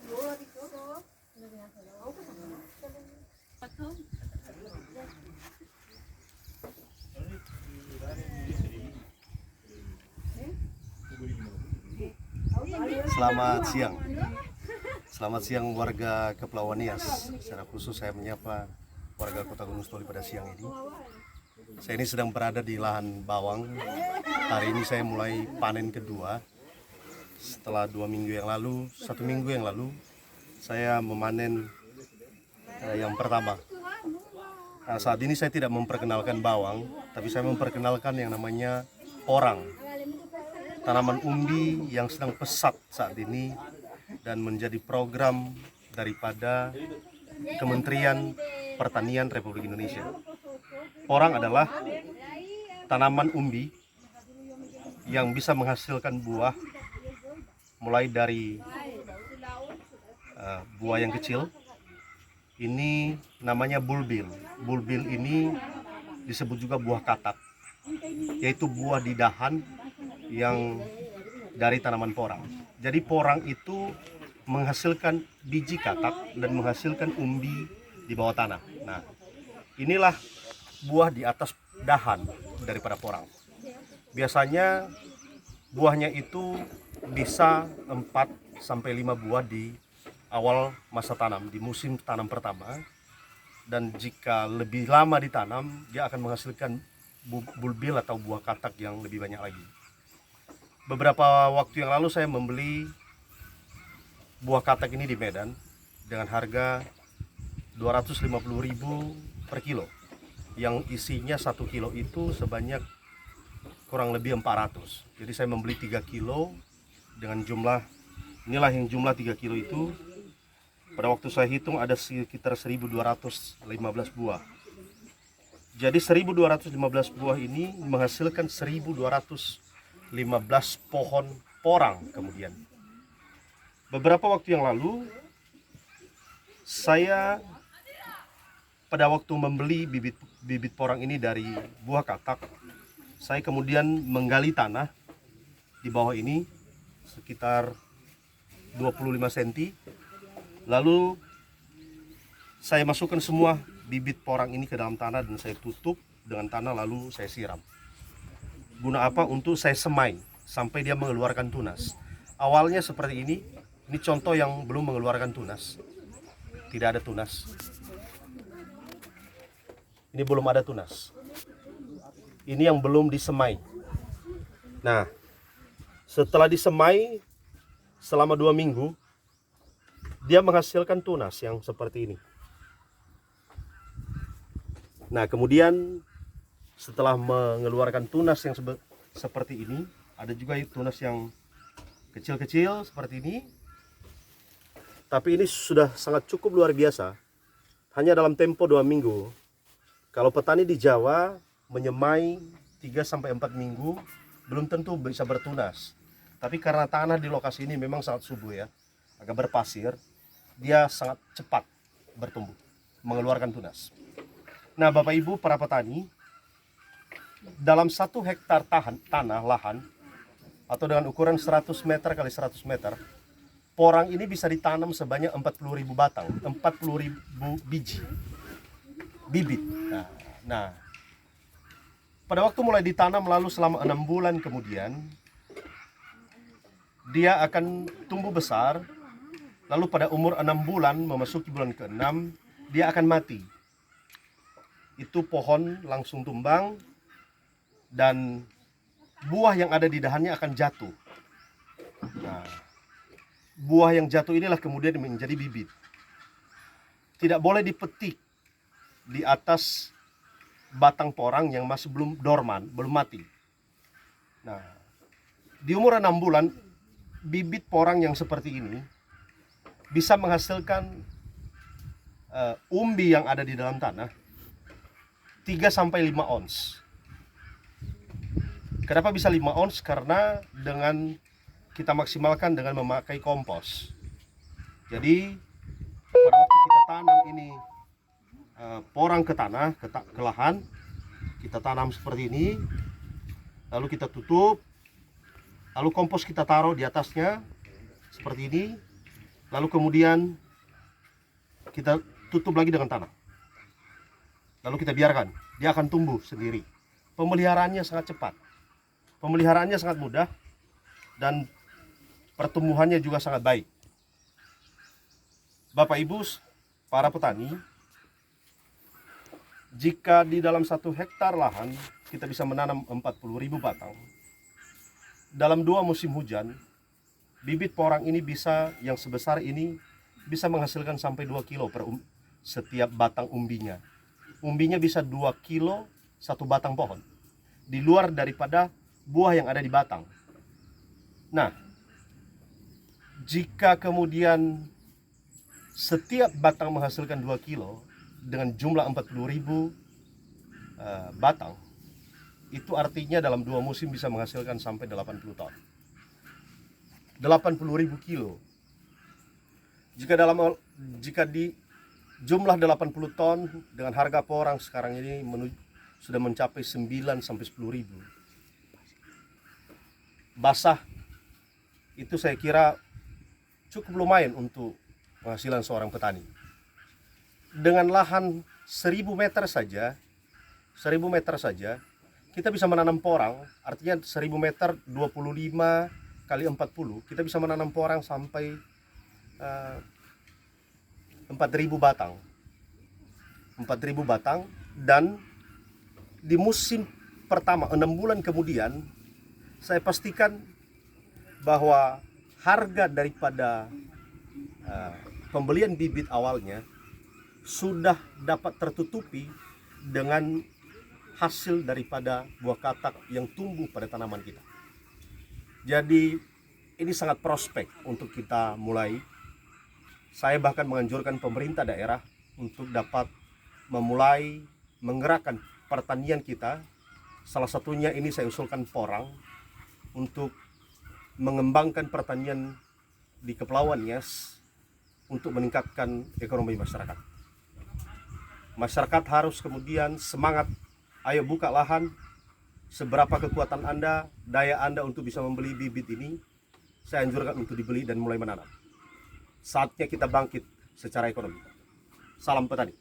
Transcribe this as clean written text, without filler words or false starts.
Selamat siang. Selamat siang warga Kepulauan Nias. Secara khusus saya menyapa warga Kota Gunung Sitoli pada siang ini. Saya ini sedang berada di lahan bawang. Hari ini saya mulai panen kedua. Setelah 1 minggu yang lalu saya memanen yang pertama. Nah, saat ini saya tidak memperkenalkan bawang, tapi saya memperkenalkan yang namanya porang. Tanaman umbi yang sedang pesat saat ini dan menjadi program daripada Kementerian Pertanian Republik Indonesia. Porang adalah tanaman umbi yang bisa menghasilkan buah mulai dari buah yang kecil. Ini namanya bulbil. Bulbil ini disebut juga buah katak, yaitu buah di dahan yang dari tanaman porang. Jadi porang itu menghasilkan biji katak dan menghasilkan umbi di bawah tanah. Nah, inilah buah di atas dahan daripada porang. Biasanya buahnya itu bisa 4-5 buah di awal masa tanam, di musim tanam pertama. Dan jika lebih lama ditanam, dia akan menghasilkan bulbil atau buah katak yang lebih banyak lagi. Beberapa waktu yang lalu saya membeli buah katak ini di Medan dengan harga 250.000 per kilo. Yang isinya 1 kilo itu sebanyak kurang lebih 400. Jadi saya membeli 3 kilo dengan jumlah, inilah yang jumlah 3 kilo itu. Pada waktu saya hitung ada sekitar 1215 buah. Jadi 1215 buah ini menghasilkan 1215 pohon porang kemudian. Beberapa waktu yang lalu saya pada waktu membeli bibit porang ini dari buah katak, saya kemudian menggali tanah di bawah ini sekitar 25 cm. Lalu saya masukkan semua bibit porang ini ke dalam tanah dan saya tutup dengan tanah lalu saya siram. Guna apa? Untuk saya semai sampai dia mengeluarkan tunas. Awalnya seperti ini contoh yang belum mengeluarkan tunas. Tidak ada tunas. Ini belum ada tunas. Ini yang belum disemai. Nah, setelah disemai selama 2 minggu, dia menghasilkan tunas yang seperti ini. Nah, kemudian setelah mengeluarkan tunas yang seperti ini, ada juga tunas yang kecil-kecil seperti ini. Tapi ini sudah sangat cukup luar biasa. Hanya dalam tempo 2 minggu. Kalau petani di Jawa menyemai 3-4 minggu, belum tentu bisa bertunas. Tapi karena tanah di lokasi ini memang sangat subur ya, agak berpasir, dia sangat cepat bertumbuh, mengeluarkan tunas. Nah, Bapak Ibu para petani, dalam 1 hektar tanah lahan atau dengan ukuran 100 meter kali 100 meter, porang ini bisa ditanam sebanyak 40.000 batang, 40.000 bibit. Nah, pada waktu mulai ditanam lalu selama 6 bulan kemudian, dia akan tumbuh besar. Lalu pada umur 6 bulan memasuki bulan ke-6, dia akan mati. Itu pohon langsung tumbang dan buah yang ada di dahannya akan jatuh. Nah, buah yang jatuh inilah kemudian menjadi bibit. Tidak boleh dipetik di atas batang porang yang masih belum dorman, belum mati. Nah, di umur 6 bulan, bibit porang yang seperti ini bisa menghasilkan umbi yang ada di dalam tanah 3-5 ons. Kenapa bisa 5 ons? Karena dengan kita maksimalkan dengan memakai kompos. Jadi pada waktu kita tanam ini porang ke tanah, ke lahan, kita tanam seperti ini, lalu kita tutup, lalu kompos kita taruh di atasnya seperti ini. lalu kemudian kita tutup lagi dengan tanah, lalu kita biarkan, dia akan tumbuh sendiri. Pemeliharaannya sangat cepat, pemeliharaannya sangat mudah, dan pertumbuhannya juga sangat baik. Bapak Ibu, para petani, jika di dalam 1 hektar lahan kita bisa menanam 40.000 batang, dalam 2 musim hujan, bibit porang ini bisa, yang sebesar ini, bisa menghasilkan sampai 2 kilo per setiap batang umbinya. Umbinya bisa 2 kilo satu batang pohon, di luar daripada buah yang ada di batang. Nah, jika kemudian setiap batang menghasilkan 2 kilo dengan jumlah 40.000 batang, itu artinya dalam 2 musim bisa menghasilkan sampai 80 ton. 80.000 kilo. Jika di jumlah 80 ton dengan harga porang sekarang ini sudah mencapai 9 sampai 10.000. Basah itu saya kira cukup lumayan untuk penghasilan seorang petani. Dengan lahan 1000 meter saja, kita bisa menanam porang. Artinya 1000 meter 25 kali 40, kita bisa menanam porang sampai 4.000 batang. 4.000 batang, dan di musim pertama 6 bulan kemudian, saya pastikan bahwa harga daripada pembelian bibit awalnya sudah dapat tertutupi dengan hasil daripada buah katak yang tumbuh pada tanaman kita. Jadi ini sangat prospek untuk kita mulai. Saya bahkan menganjurkan pemerintah daerah untuk dapat memulai menggerakkan pertanian kita. Salah satunya ini saya usulkan porang, untuk mengembangkan pertanian di Kepulauan Nias untuk meningkatkan ekonomi masyarakat. Masyarakat harus kemudian semangat, ayo buka lahan, seberapa kekuatan Anda, daya Anda untuk bisa membeli bibit ini, saya anjurkan untuk dibeli dan mulai menanam. Saatnya kita bangkit secara ekonomi. Salam petani.